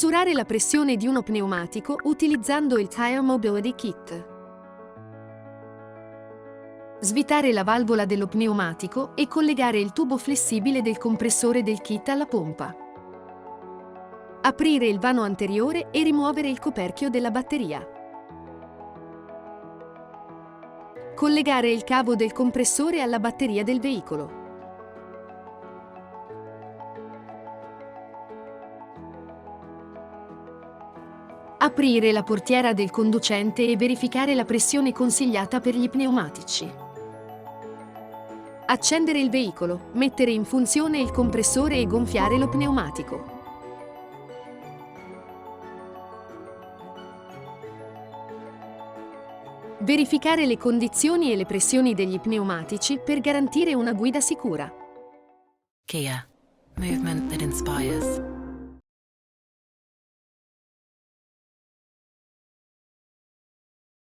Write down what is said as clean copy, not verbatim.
Misurare la pressione di uno pneumatico utilizzando il Tire Mobility Kit. Svitare la valvola dello pneumatico e collegare il tubo flessibile del compressore del kit alla pompa. Aprire il vano anteriore e rimuovere il coperchio della batteria. Collegare il cavo del compressore alla batteria del veicolo. Aprire la portiera del conducente e verificare la pressione consigliata per gli pneumatici. Accendere il veicolo, mettere in funzione il compressore e gonfiare lo pneumatico. Verificare le condizioni e le pressioni degli pneumatici per garantire una guida sicura. Kia. Movement that inspires.